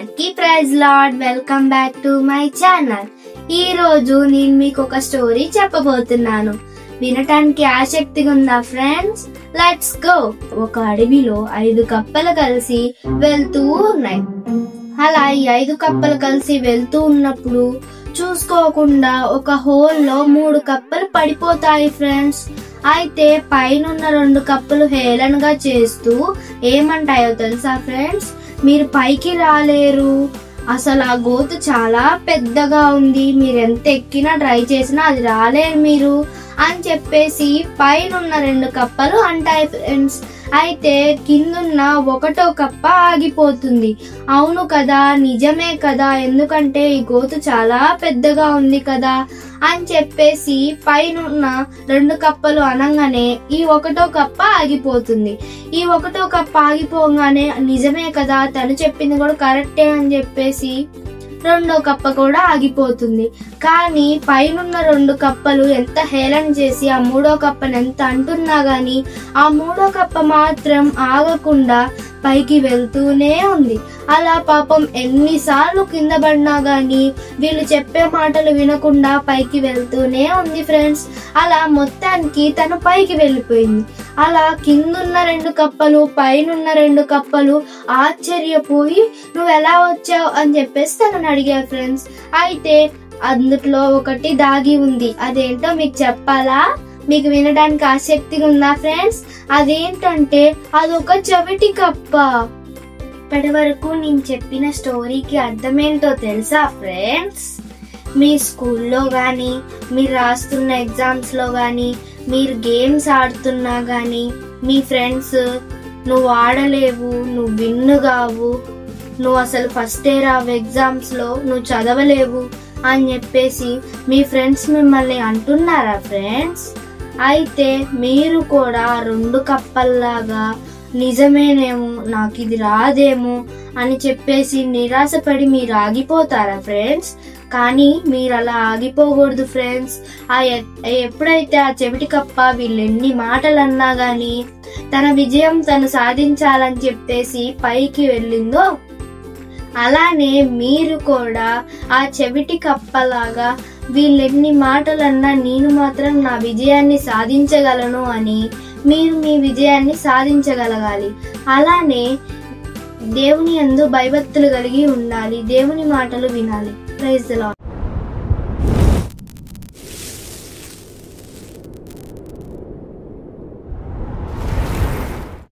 అందరికీ praise lord. Welcome back to my channel. ఈ రోజు నేను మీకు ఒక స్టోరీ చెప్పబోతున్నాను. వినటానికి ఆసక్తిగా ఉందా ఫ్రెండ్స్? Let's go. ఒక అడవిలో 5 కప్పలు కలిసి వెళ్తూ ఉన్నాయి. అలా ఈ 5 కప్పలు కలిసి వెళ్తూ ఉన్నప్పుడు చూసుకోకుండా ఒక హోల్లో 3 కప్పలు పడిపోతాయి ఫ్రెండ్స్. అయితే పైనున్న 2 కప్పలు హేళనగా చేస్తూ ఏమంటాయో తెలుసా ఫ్రెండ్స్? మీరు పైకి రాలేరు, అసలు ఆ గోతు చాలా పెద్దగా ఉంది, మీరు ఎంత ఎక్కినా ట్రై చేసినా అది రాలేరు మీరు అని చెప్పేసి పైనున్న 2 కప్పలు అంటాయి ఫ్రెండ్స్. అయితే కిందున్న 1వ కప్ప ఆగిపోతుంది. అవును కదా, నిజమే కదా, ఎందుకంటే ఈ గోతు చాలా పెద్దగా ఉంది కదా అని చెప్పేసి పైనున్న 2 కప్పలు అనగానే ఈ 1వ కప్ప ఆగిపోతుంది. ఈ 1వ కప్ప ఆగిపోగానే నిజమే కదా, తను చెప్పింది కూడా కరెక్టే అని చెప్పేసి 2వ కప్ప కూడా ఆగిపోతుంది. కానీ పైనున్న 2 కప్పలు ఎంత హేళన చేసి ఆ 3వ కప్పని ఎంత అంటున్నా గాని ఆ 3వ కప్ప మాత్రం ఆగకుండా పైకి వెళ్తూనే ఉంది. అలా పాపం ఎన్నిసార్లు కింద పడినా గాని వీళ్ళు చెప్పే మాటలు వినకుండా పైకి వెళ్తూనే ఉంది ఫ్రెండ్స్. అలా మొత్తానికి తను పైకి వెళ్ళిపోయింది. అలా కిందున్న 2 కప్పలు పైనున్న 2 కప్పలు ఆశ్చర్యపోయి నువ్వు ఎలా వచ్చావు అని చెప్పేసి తనని అడిగారు ఫ్రెండ్స్. అయితే అందులో ఒకటి దాగి ఉంది. అదేంటో మీకు చెప్పాలా? మీకు వినడానికి ఆసక్తిగా ఉందా ఫ్రెండ్స్? అదేంటంటే అదొక చెవిటి కప్ప. ఇప్పటి వరకు నేను చెప్పిన స్టోరీకి అర్థమేంటో తెలుసా ఫ్రెండ్స్? మీ స్కూల్లో కానీ మీరు రాస్తున్న ఎగ్జామ్స్లో కానీ మీరు గేమ్స్ ఆడుతున్నా కానీ మీ ఫ్రెండ్స్ నువ్వు ఆడలేవు, నువ్వు విన్ను కావు, నువ్వు అసలు ఫస్టే రావు ఎగ్జామ్స్లో, నువ్వు చదవలేవు అని చెప్పేసి మీ ఫ్రెండ్స్ మిమ్మల్ని అంటున్నారా ఫ్రెండ్స్? అయితే మీరు కూడా 2 కప్పల్లాగా నిజమేనేమో, నాకు ఇది రాదేమో అని చెప్పేసి నిరాశపడి మీరు ఆగిపోతారా ఫ్రెండ్స్? కానీ మీరు అలా ఆగిపోకూడదు ఫ్రెండ్స్. ఎప్పుడైతే ఆ చెవిటి కప్ప వీళ్ళు ఎన్ని మాటలు అన్నా గాని తన విజయం తను సాధించాలని చెప్పేసి పైకి వెళ్ళిందో అలానే మీరు కూడా ఆ చెవిటి కప్పలాగా వీళ్ళెన్ని మాటలన్నా నేను మాత్రం నా విజయాన్ని సాధించగలను అని మీరు మీ విజయాన్ని సాధించగలగాలి. అలానే దేవుని యందు భయభక్తులు కలిగి ఉండాలి, దేవుని మాటలు వినాలి. Praise the lord.